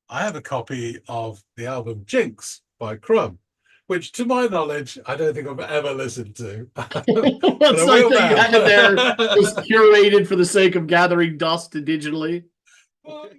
I have a copy of the album Jinx by Crumb, which, to my knowledge, I don't think I've ever listened to. But It's I like will that you now. had it there, just curated for the sake of gathering dust digitally. Well,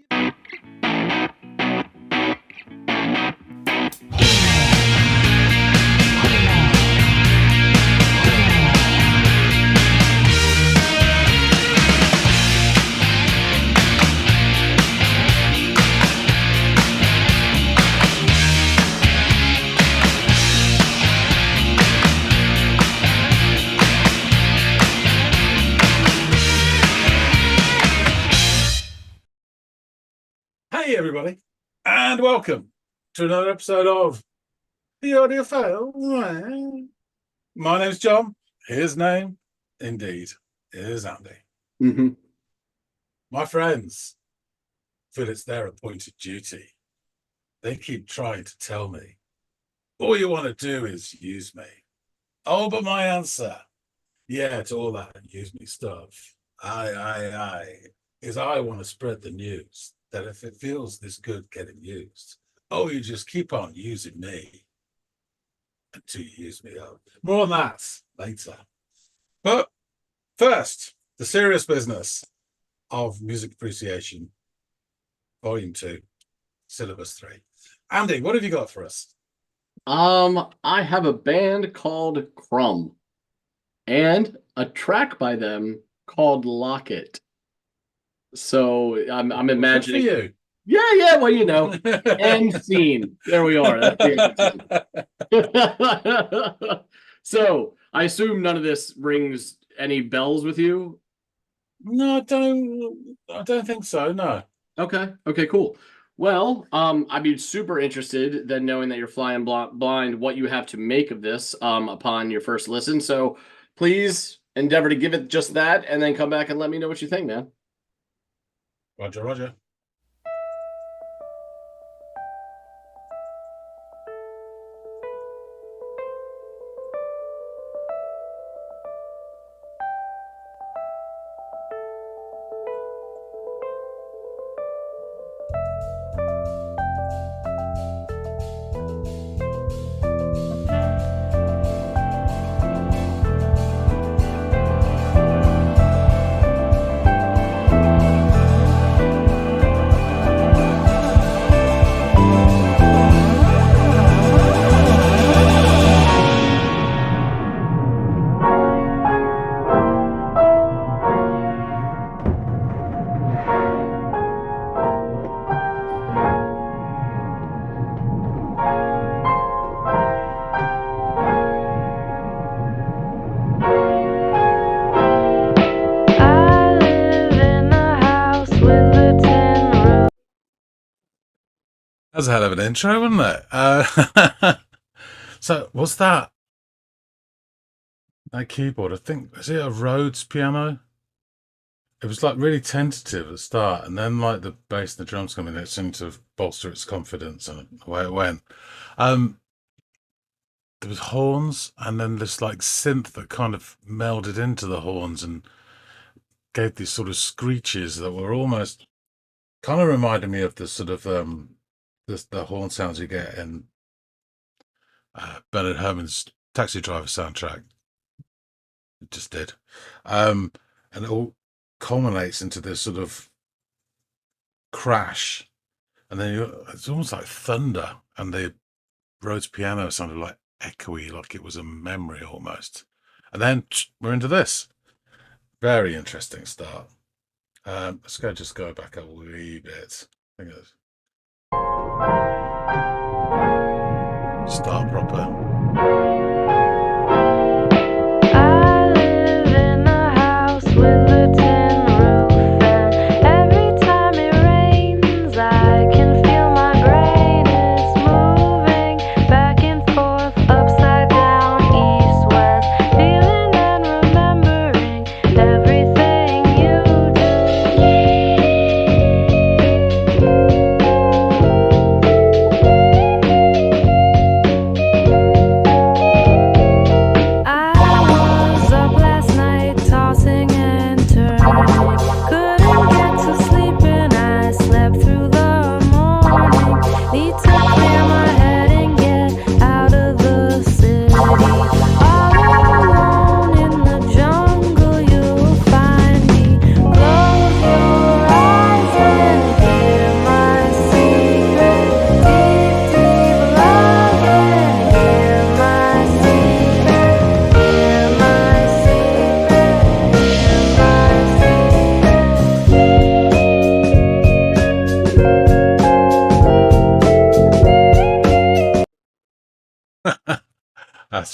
hey, everybody, and welcome to another episode of the Audiophiles. My name's John. His name, indeed, is Andy. Mm-hmm. My friends feel it's their appointed duty. They keep trying to tell me, all you want to do is use me. Oh, but my answer, yeah, to all that use me stuff, I, is I want to spread the news that if it feels this good getting used, oh, you just keep on using me until you use me up. More on that later. But first, the serious business of music appreciation, volume 2, syllabus 3. Andy, what have you got for us? I have a band called Crumb and a track by them called Locket. So I'm Well, good imagining. for you. Yeah, well, end scene. There we are. That's the So I assume none of this rings any bells with you. No, I don't think so. No. Okay, cool. Well, I'd be super interested then knowing that you're flying blind, what you have to make of this upon your first listen. So please endeavor to give it just that and then come back and let me know what you think, man. Roger, Roger. That was a hell of an intro, wasn't it? So, what's that? That keyboard, I think, is it a Rhodes piano? It was like really tentative at the start, and then like the bass and the drums come in, it seemed to bolster its confidence, and away it went. There was horns, and then this like synth that kind of melded into the horns and gave these sort of screeches that were almost kind of reminded me of the sort of the horn sounds you get in Bernard Herrmann's Taxi Driver soundtrack. It just did. And it all culminates into this sort of crash. And then it's almost like thunder. And the Rhodes piano sounded like echoey, like it was a memory almost. And then we're into this. Very interesting start. Let's just go back a wee bit. I think it's start proper. I live in a house with a tin roof, and every time it rains, I can feel my brain is moving back and forth, upside down, east, west, feeling and remembering everything you do.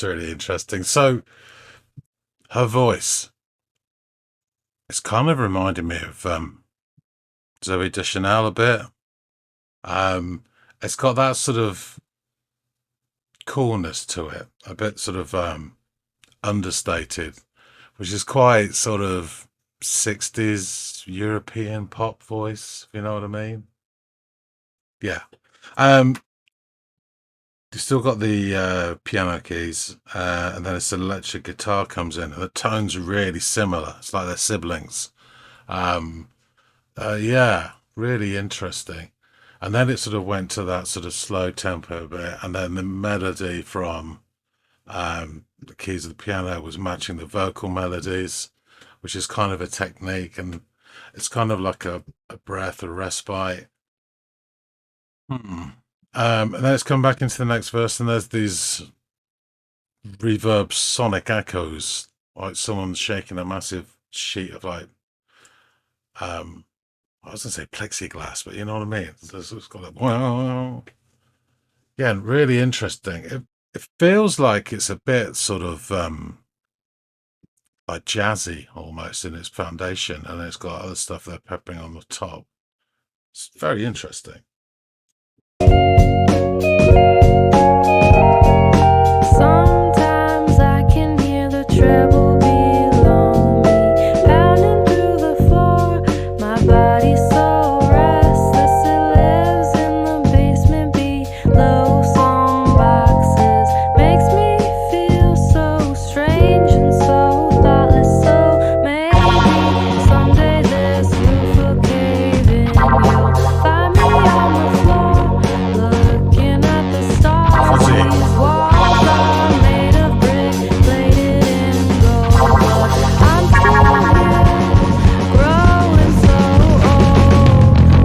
That's really interesting. So her voice, it's kind of reminded me of Zoe Deschanel a bit. It's got that sort of coolness to it, a bit sort of understated, which is quite sort of 60s European pop voice, if you know what I mean. Yeah. You still got the piano keys, and then this electric guitar comes in, and the tones are really similar. It's like they're siblings. Um, yeah, really interesting. And then it sort of went to that sort of slow tempo bit, and then the melody from the keys of the piano was matching the vocal melodies, which is kind of a technique, and it's kind of like a breath, a respite. And then it's come back into the next verse, and there's these reverb sonic echoes, like someone shaking a massive sheet of like, I was gonna say plexiglass, but you know what I mean. It's got like, wow. Yeah, really interesting. It feels like it's a bit sort of like jazzy almost in its foundation, and it's got other stuff they're peppering on the top. It's very interesting. Sometimes I can hear the treble below me pounding through the floor. My body's so restless, it lives in the basement below. Song boxes makes me feel so strange and so thoughtless. So maybe someday this roof will cave in. You'll find me on the floor looking at the stars. These walls are made of brick plated in gold, but I'm still here, growing so old.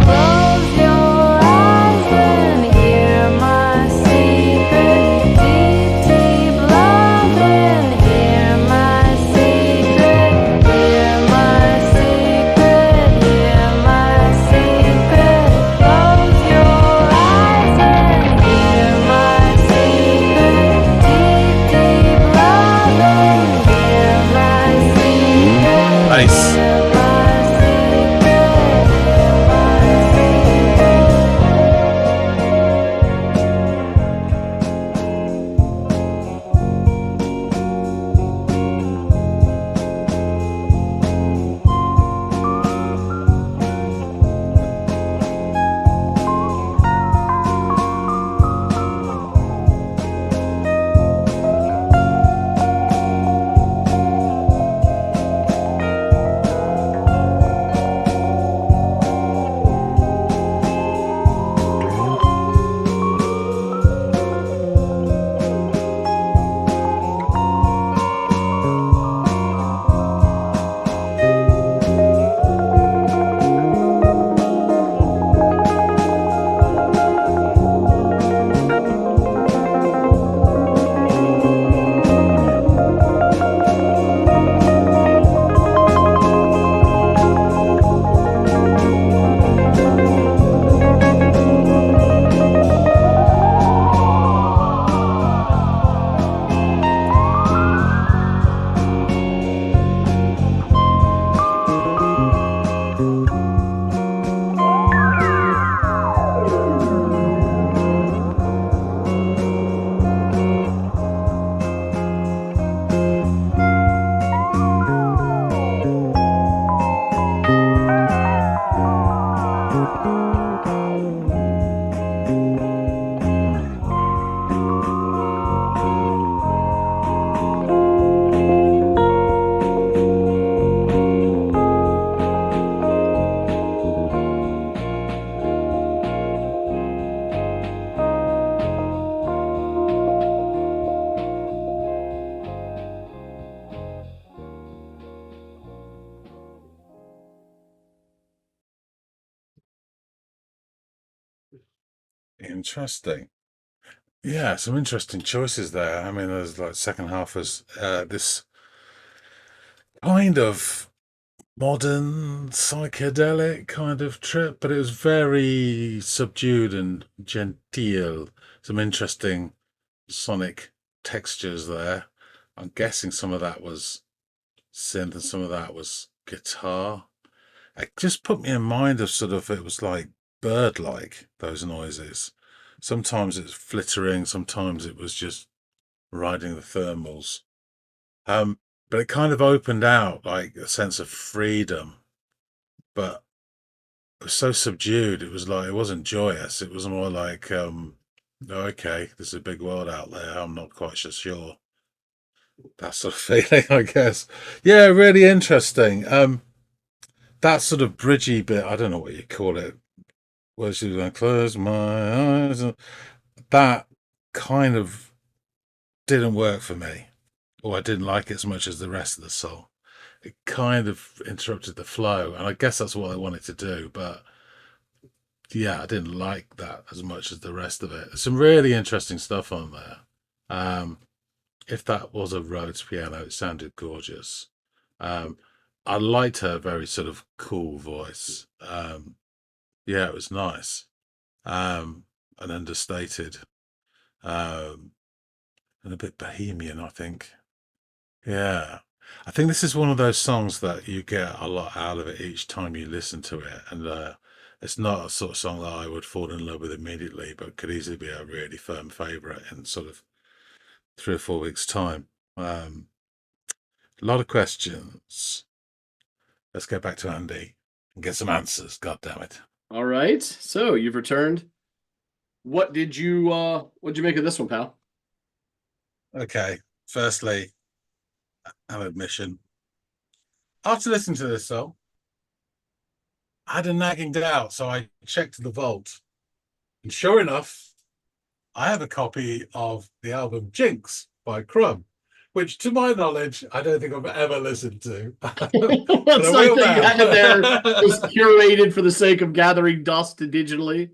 Close your eyes and hear my secret, deep, deep love, and hear my secret, hear my secret, hear my secret. Close your eyes and hear my secret, deep, deep love, and hear my secret. Nice. Hear my secret, hear my secret. Interesting. Yeah, some interesting choices there. I mean, there's like second half was this kind of modern psychedelic kind of trip, but it was very subdued and genteel. Some interesting sonic textures there. I'm guessing some of that was synth and some of that was guitar. It just put me in mind of sort of, it was like bird-like, those noises. Sometimes it's flittering, sometimes it was just riding the thermals. But it kind of opened out like a sense of freedom, but it was so subdued. It was like, it wasn't joyous. It was more like, okay, there's a big world out there. I'm not quite so sure. That sort of feeling, I guess. Yeah, really interesting. That sort of bridgy bit, I don't know what you call it, where she's going, close my eyes. That kind of didn't work for me, or I didn't like it as much as the rest of the song. It kind of interrupted the flow, and I guess that's what I wanted to do, but yeah, I didn't like that as much as the rest of it. There's some really interesting stuff on there. If that was a Rhodes piano, it sounded gorgeous. I liked her very sort of cool voice. Yeah, it was nice. And understated. And a bit bohemian, I think. Yeah. I think this is one of those songs that you get a lot out of it each time you listen to it. And it's not a sort of song that I would fall in love with immediately, but could easily be a really firm favourite in sort of 3 or 4 weeks' time. A lot of questions. Let's go back to Andy and get some answers. God damn it. All right. So you've returned. What'd you make of this one, pal? Okay. Firstly, an admission. After listening to this song, I had a nagging doubt, so I checked the vault. And sure enough, I have a copy of the album Jinx by Crumb, which, to my knowledge, I don't think I've ever listened to. It's like that you had it there, just curated for the sake of gathering dust digitally.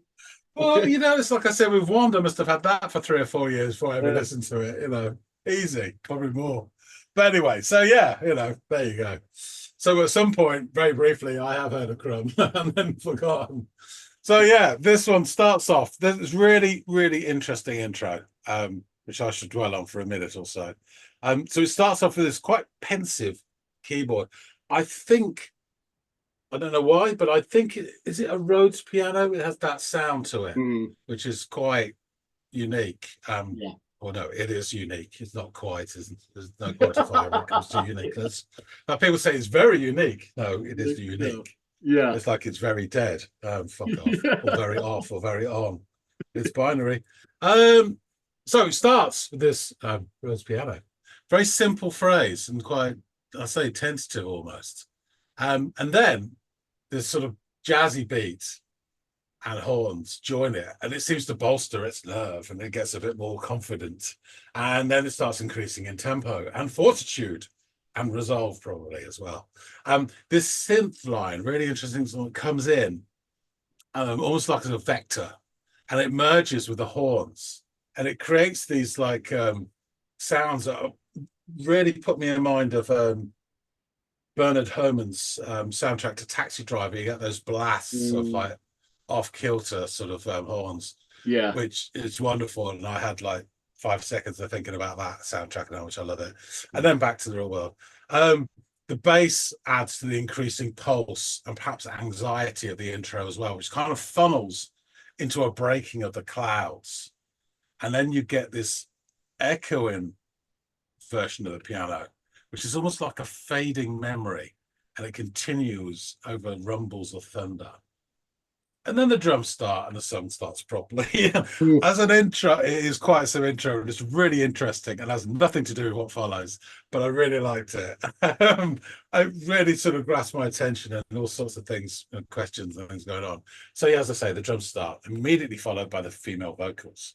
Well, it's like I said with Wanda, I must have had that for 3 or 4 years before I ever listened to it, easy, probably more. But anyway, so yeah, there you go. So at some point, very briefly, I have heard of Crumb and then forgotten. So yeah, this one starts off. This really, really interesting intro, which I should dwell on for a minute or so. So it starts off with this quite pensive keyboard. I don't know why, but I think is it a Rhodes piano? It has that sound to it, which is quite unique. Yeah. Well, no, it is unique. It's not quite. There's no quantifier when it comes to uniqueness. Now, people say it's very unique. No, it is unique. Yeah. It's like it's very dead. Fuck off. Or very off or very on. It's binary. So it starts with this Rhodes piano. Very simple phrase and quite, I say, tentative almost. And then this sort of jazzy beat and horns join it, and it seems to bolster its nerve, and it gets a bit more confident, and then it starts increasing in tempo and fortitude and resolve probably as well. This synth line, really interesting, comes in almost like a vector, and it merges with the horns, and it creates these like sounds that really put me in mind of Bernard Herrmann's soundtrack to Taxi Driver. You get those blasts of like off-kilter sort of horns, which is wonderful. And I had like 5 seconds of thinking about that soundtrack now, which I love it. And then back to the real world. The bass adds to the increasing pulse and perhaps anxiety of the intro as well, which kind of funnels into a breaking of the clouds. And then you get this echoing version of the piano, which is almost like a fading memory, and it continues over rumbles of thunder. And then the drums start and the song starts properly. As an intro, it is quite some intro, and it's really interesting and has nothing to do with what follows, but I really liked it. It really sort of grasped my attention, and all sorts of things and questions and things going on. So yeah, as I say, the drums start, immediately followed by the female vocals.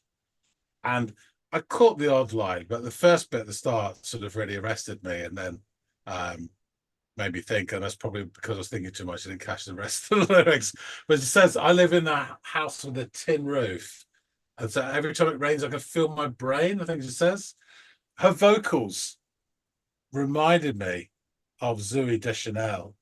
And I caught the odd line, but the first bit at the start sort of really arrested me, and then made me think, and that's probably because I was thinking too much. I didn't catch the rest of the lyrics. But it says, I live in a house with a tin roof, and so every time it rains, I can feel my brain, I think it says. Her vocals reminded me of Zooey Deschanel,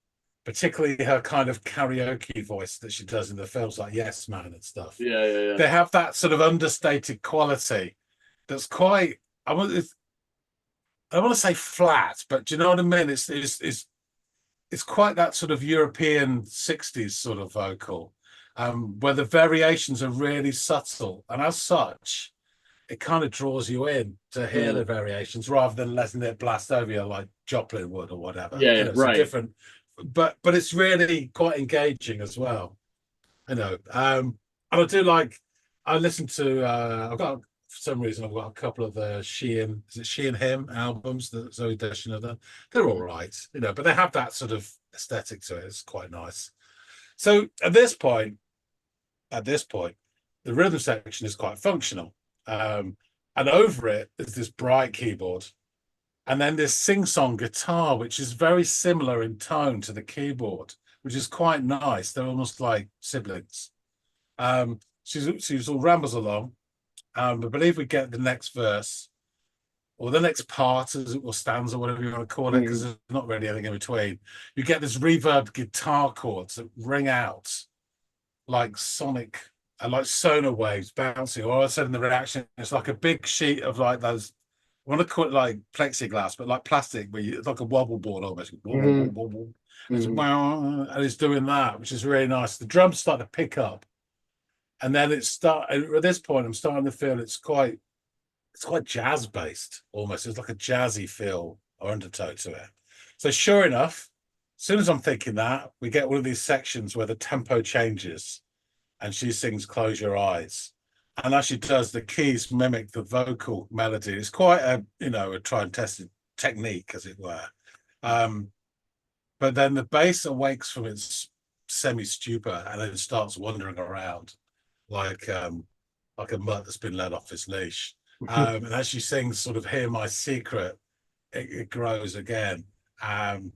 particularly her kind of karaoke voice that she does in the films like Yes Man and stuff. Yeah. They have that sort of understated quality that's quite I want to say flat, but do you know what I mean? It's quite that sort of European 60s sort of vocal, where the variations are really subtle, and as such, it kind of draws you in to hear the variations rather than letting it blast over you like Joplin would or whatever. Yeah, You know, it's a right. different, but it's really quite engaging as well. You know, and I do like. I listen to. I've got for some reason I've got a couple of the She and Him albums, the Zoe Deschanel of them. They're all right, you know, but they have that sort of aesthetic to it. It's quite nice. So at this point, the rhythm section is quite functional. And over it is this bright keyboard. And then this sing-song guitar, which is very similar in tone to the keyboard, which is quite nice. They're almost like siblings. She's all rambles along. I believe we get the next verse or the next part, or stanza, whatever you want to call it, because there's not really anything in between. You get this reverb guitar chords that ring out like sonic, like sonar waves bouncing. Or I said in the reaction, it's like a big sheet of like those. I want to call it like plexiglass, but like plastic, where it's like a wobble board almost. And it's doing that, which is really nice. The drums start to pick up, and then at this point, I'm starting to feel it's quite jazz based almost. It's like a jazzy feel or undertow to it. So sure enough, as soon as I'm thinking that, we get one of these sections where the tempo changes and she sings Close Your Eyes. And as she does, the keys mimic the vocal melody. It's quite a tried and tested technique, as it were. But then the bass awakes from its semi-stupor and then starts wandering around like a mutt that's been let off its leash. And as she sings sort of Hear My Secret, it grows again. And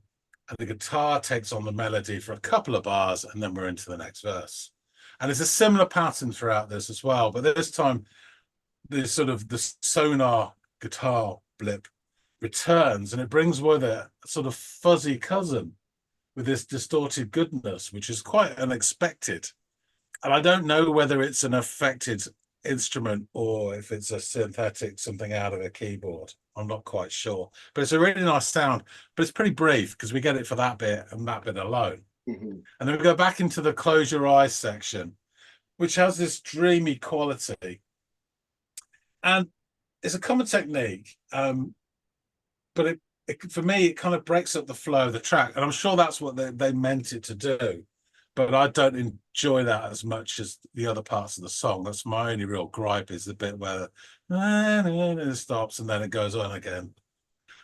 the guitar takes on the melody for a couple of bars, and then we're into the next verse. And it's a similar pattern throughout this as well. But this time, the sonar guitar blip returns, and it brings with it a sort of fuzzy cousin with this distorted goodness, which is quite unexpected. And I don't know whether it's an affected instrument or if it's a synthetic, something out of a keyboard. I'm not quite sure, but it's a really nice sound. But it's pretty brief because we get it for that bit and that bit alone. And then we go back into the Close Your Eyes section, which has this dreamy quality. And it's a common technique, but for me, it kind of breaks up the flow of the track. And I'm sure that's what they meant it to do. But I don't enjoy that as much as the other parts of the song. That's my only real gripe, is the bit where it stops and then it goes on again.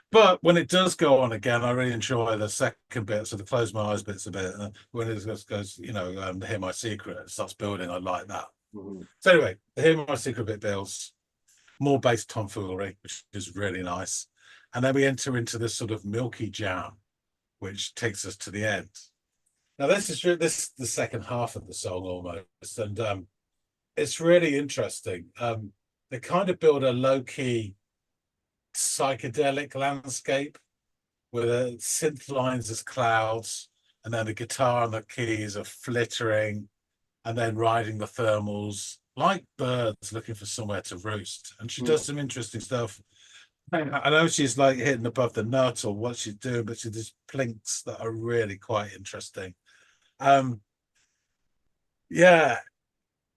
But when it does go on again, I really enjoy the second bit. So the Close My Eyes bit's a bit. When it goes, Hear My Secret, it starts building. I like that. So anyway, the Hear My Secret bit builds. More bass tomfoolery, which is really nice. And then we enter into this sort of milky jam, which takes us to the end. Now, this is the second half of the song almost, and it's really interesting. They kind of build a low-key psychedelic landscape with synth lines as clouds, and then the guitar and the keys are flittering, and then riding the thermals like birds looking for somewhere to roost. And she does some interesting stuff. I know she's like hitting above the nut or what she's doing, but she does plinks that are really quite interesting. Yeah,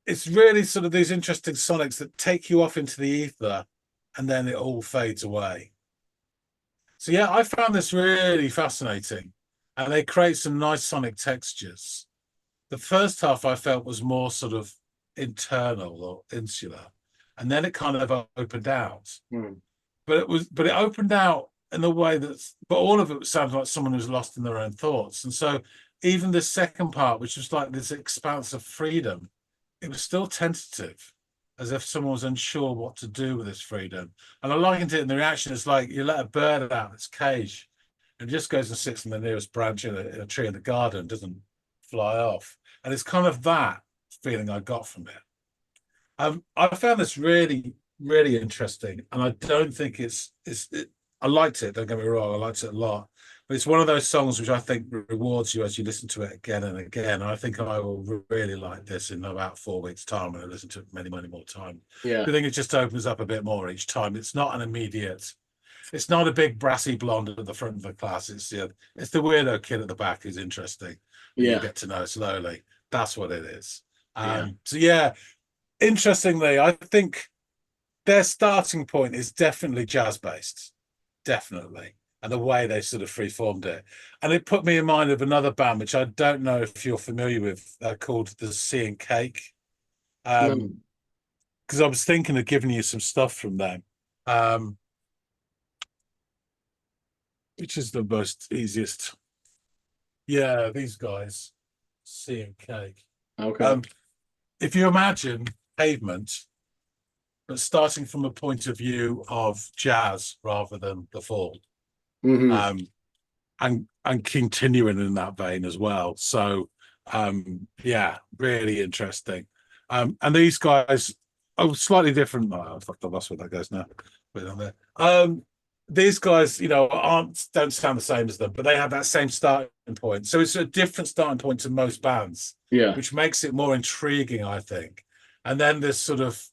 it's really sort of these interesting sonics that take you off into the ether and then it all fades away. So yeah, I found this really fascinating, and they create some nice sonic textures. The first half I felt was more sort of internal or insular, and then it kind of opened out. But it opened out in a way but all of it sounded like someone who's lost in their own thoughts. And so even the second part, which was like this expanse of freedom, it was still tentative, as if someone was unsure what to do with this freedom. And I likened it in the reaction. It's like you let a bird out of its cage and it just goes and sits in the nearest branch in a tree in the garden, doesn't fly off. And it's kind of that feeling I got from it. I found this really, really interesting, and I don't think I liked it. Don't get me wrong, I liked it a lot, But it's one of those songs which I think rewards you as you listen to it again and again. I think I will really like this in about 4 weeks' time when I listen to it many, many more times. Yeah. I think it just opens up a bit more each time. It's not an immediate. It's not a big brassy blonde at the front of the class. It's the weirdo kid at the back who's interesting. Yeah. You get to know slowly. That's what it is. Yeah. So yeah, interestingly, I think their starting point is definitely jazz based, definitely, and the way they sort of freeformed it, and it put me in mind of another band which I don't know if you're familiar with, called the Sea and Cake. No. Because I was thinking of giving you some stuff from them. Which is the most easiest? Yeah, these guys, Sea and Cake. Okay. If you imagine Pavement, but starting from a point of view of jazz rather than the Fall, Mhm. and continuing in that vein as well. So, yeah, really interesting. And these guys, oh, slightly different. Oh, fuck, I lost where that goes now. Put it on there. These guys, don't sound the same as them, but they have that same starting point. So it's a different starting point to most bands, Yeah. which makes it more intriguing, I think. And then there's sort of,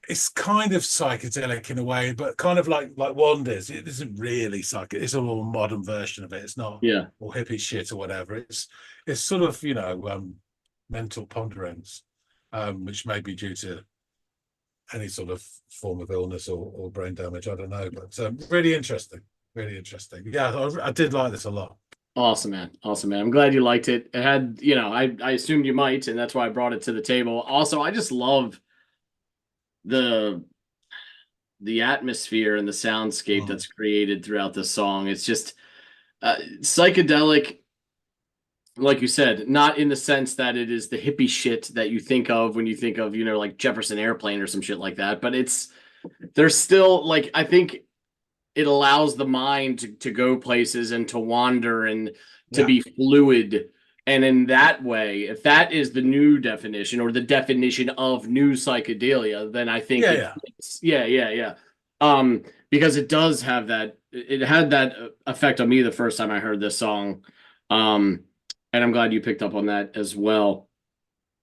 it's kind of psychedelic in a way, but kind of like Wanders. It isn't really psychedelic. It's a more modern version of it. It's not Yeah. all hippie shit or whatever. It's sort of mental ponderings, which may be due to any sort of form of illness or brain damage. I don't know, but really interesting. Really interesting. Yeah, I did like this a lot. Awesome, man. Awesome, man. I'm glad you liked it. It had, I assumed you might, and that's why I brought it to the table. Also, I just love the atmosphere and the soundscape that's created throughout the song. It's just psychedelic, like you said, not in the sense that it is the hippie shit that you think of when you think of, like Jefferson Airplane or some shit like that. But there's still, like, I think it allows the mind to go places and to wander and to be fluid. And in that way, if that is the new definition or the definition of new psychedelia, then I think yeah. Because it does have that, it had that effect on me the first time I heard this song. And I'm glad you picked up on that as well.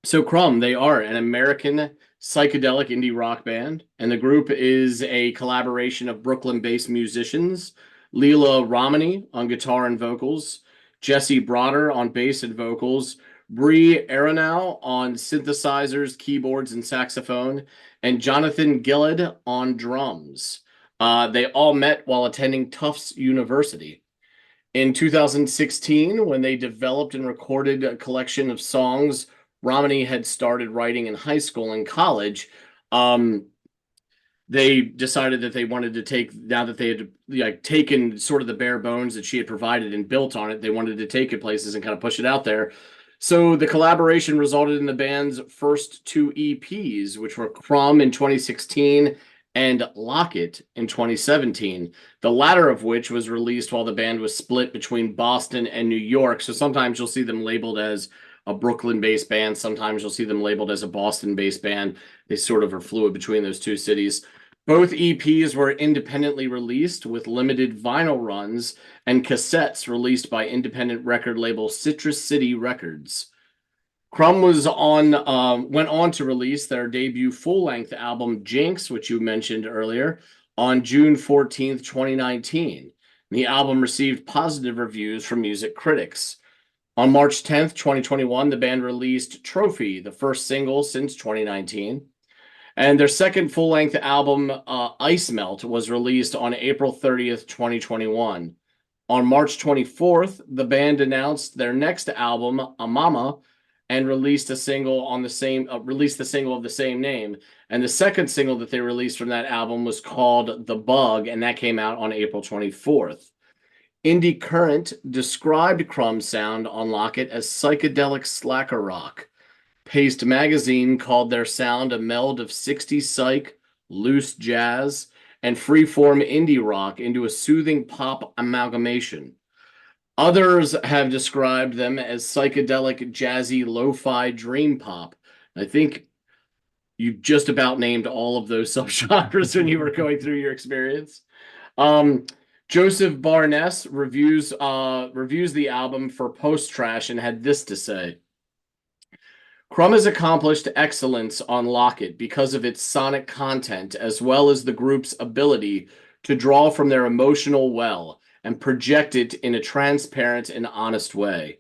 So Crumb, they are an American psychedelic indie rock band, and the group is a collaboration of Brooklyn-based musicians, Leela Romani on guitar and vocals, Jesse Broder on bass and vocals, Bree Aronow on synthesizers, keyboards, and saxophone, and Jonathan Gillard on drums. They all met while attending Tufts University. In 2016, when they developed and recorded a collection of songs Romani had started writing in high school and college, they decided that they wanted to take, now that they had taken sort of the bare bones that she had provided and built on it, they wanted to take it places and kind of push it out there. So the collaboration resulted in the band's first 2 EPs, which were Crumb in 2016 and Locket in 2017, the latter of which was released while the band was split between Boston and New York. So sometimes you'll see them labeled as a Brooklyn-based band. Sometimes you'll see them labeled as a Boston-based band. They sort of are fluid between those two cities. Both EPs were independently released with limited vinyl runs and cassettes released by independent record label Citrus City Records. Crumb went on to release their debut full-length album Jinx, which you mentioned earlier, on June 14th, 2019. The album received positive reviews from music critics. On March 10th, 2021, the band released Trophy, the first single since 2019. And their second full-length album, Ice Melt, was released on April 30th, 2021. On March 24th, the band announced their next album, Amama, and released the single of the same name. And the second single that they released from that album was called The Bug, and that came out on April 24th. Indie Current described Crumb's sound on Locket as psychedelic slacker rock. Paste Magazine called their sound a meld of 60s psych, loose jazz, and freeform indie rock into a soothing pop amalgamation. Others have described them as psychedelic, jazzy, lo-fi dream pop. I think you just about named all of those subgenres when you were going through your experience. Joseph Barnes reviews the album for Post Trash and had this to say. Crumb has accomplished excellence on Locket because of its sonic content as well as the group's ability to draw from their emotional well and project it in a transparent and honest way.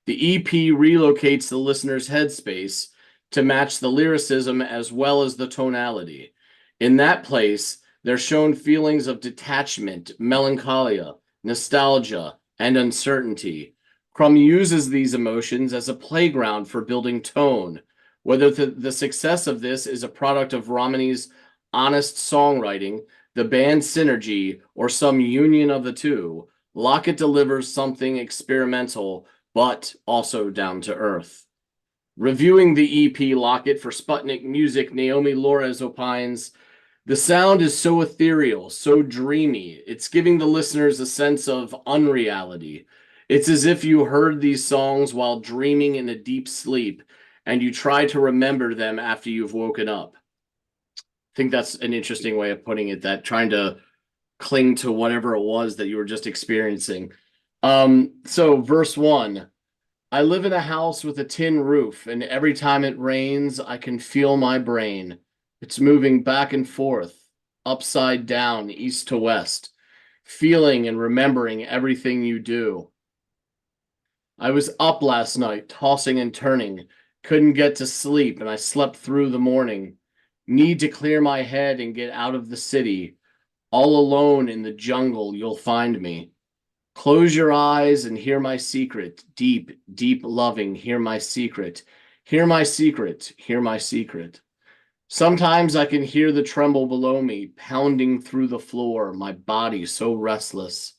The EP relocates the listener's headspace to match the lyricism as well as the tonality. In that place, they're shown feelings of detachment, melancholia, nostalgia, and uncertainty. Crumb uses these emotions as a playground for building tone. Whether the success of this is a product of Romany's honest songwriting, the band's synergy, or some union of the two, Locket delivers something experimental but also down to earth. Reviewing the EP Locket for Sputnik Music, Naomi Lores opines, the sound is so ethereal, so dreamy. It's giving the listeners a sense of unreality. It's as if you heard these songs while dreaming in a deep sleep, and you try to remember them after you've woken up. I think that's an interesting way of putting it, that trying to cling to whatever it was that you were just experiencing. So verse 1, I live in a house with a tin roof, and every time it rains, I can feel my brain. It's moving back and forth, upside down, east to west, feeling and remembering everything you do. I was up last night, tossing and turning, couldn't get to sleep, and I slept through the morning. Need to clear my head and get out of the city. All alone in the jungle, you'll find me. Close your eyes and hear my secret. Deep, deep loving, hear my secret. Hear my secret, hear my secret. Sometimes I can hear the tremble below me, pounding through the floor, my body so restless.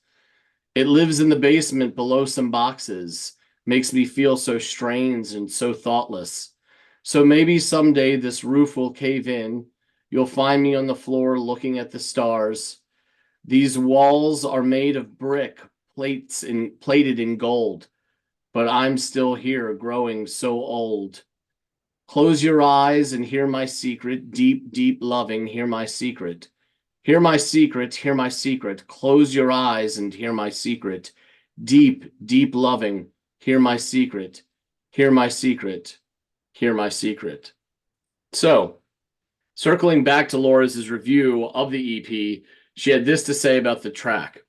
It lives in the basement below some boxes, makes me feel so strange and so thoughtless. So maybe someday this roof will cave in. You'll find me on the floor looking at the stars. These walls are made of brick, plated in gold, but I'm still here growing so old. Close your eyes and hear my secret, deep, deep loving, hear my secret. Hear my secret, hear my secret. Close your eyes and hear my secret. Deep, deep loving, hear my secret. Hear my secret, hear my secret. So, circling back to Laura's review of the EP, she had this to say about the track.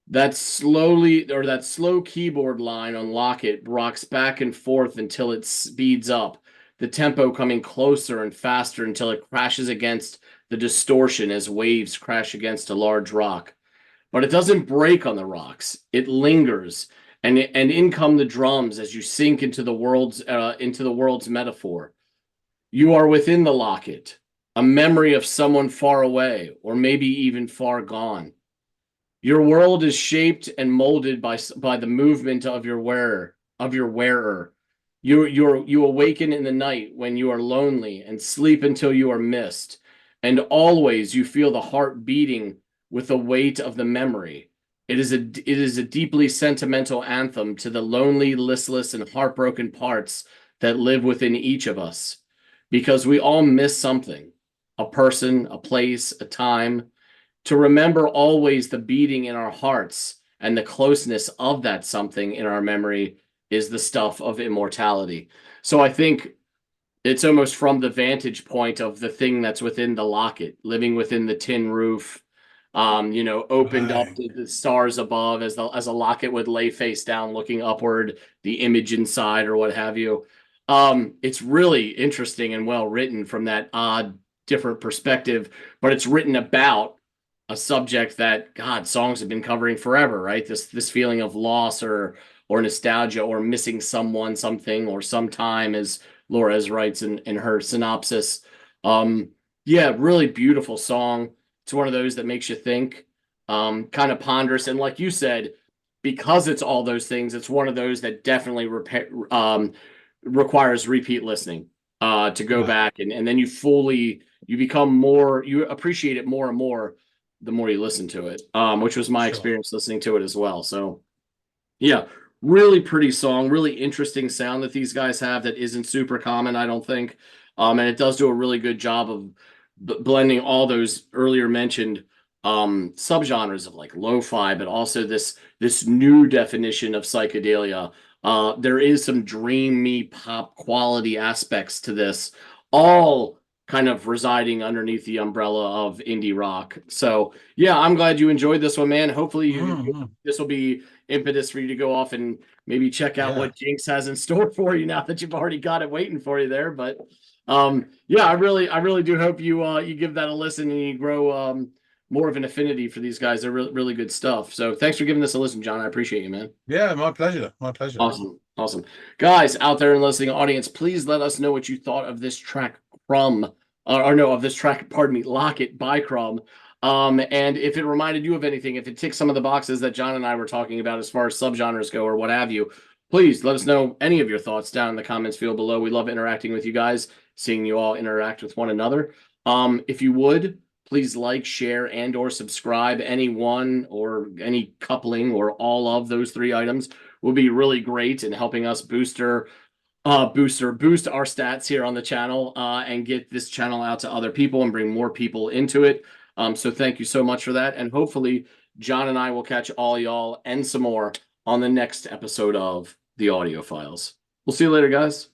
That slow keyboard line on Locket rocks back and forth until it speeds up, the tempo coming closer and faster until it crashes against the distortion as waves crash against a large rock. But it doesn't break on the rocks. It lingers, and in come the drums as you sink into the world's metaphor. You are within the Locket, a memory of someone far away, or maybe even far gone. Your world is shaped and molded by the movement of your wearer. You awaken in the night when you are lonely and sleep until you are missed. And always you feel the heart beating with the weight of the memory. It is a deeply sentimental anthem to the lonely, listless, and heartbroken parts that live within each of us. Because we all miss something, a person, a place, a time. To remember always the beating in our hearts and the closeness of that something in our memory is the stuff of immortality. So I think it's almost from the vantage point of the thing that's within the Locket, living within the tin roof, opened up Right. to the stars above as a Locket would lay face down, looking upward, the image inside or what have you. It's really interesting and well written from that odd, different perspective, but it's written about a subject that songs have been covering forever, right? This feeling of loss or nostalgia or missing someone, something, or sometime, as Lores writes in her synopsis. Really beautiful song. It's one of those that makes you think, kind of ponderous, and like you said, because it's all those things, it's one of those that definitely requires repeat listening to go Right. back and then you become more, you appreciate it more and more the more you listen to it, which was my Sure. experience listening to it as well. So, yeah, really pretty song, really interesting sound that these guys have that isn't super common, I don't think. And it does do a really good job of blending all those earlier mentioned subgenres of like lo-fi, but also this new definition of psychedelia. There is some dreamy pop quality aspects to this, all kind of residing underneath the umbrella of indie rock. So yeah, I'm glad you enjoyed this one, man. Hopefully this will be impetus for you to go off and maybe check out what Jinx has in store for you now that you've already got it waiting for you there. But yeah, I really do hope you give that a listen and you grow more of an affinity for these guys. They're really good stuff. So thanks for giving this a listen, John. I appreciate you, man. Yeah, my pleasure. My pleasure. Awesome. Guys out there in the listening audience, please let us know what you thought of this track, Crumb, or no, of this track, pardon me, Locket by Crumb. And if it reminded you of anything, if it ticks some of the boxes that John and I were talking about as far as subgenres go or what have you, please let us know any of your thoughts down in the comments field below. We love interacting with you guys, seeing you all interact with one another. If you would, please like, share, and or subscribe. Any one or any coupling or all of those three items will be really great in helping us boost our stats here on the channel and get this channel out to other people and bring more people into it. So thank you so much for that. And hopefully John and I will catch all y'all and some more on the next episode of the Audiophiles. We'll see you later, guys.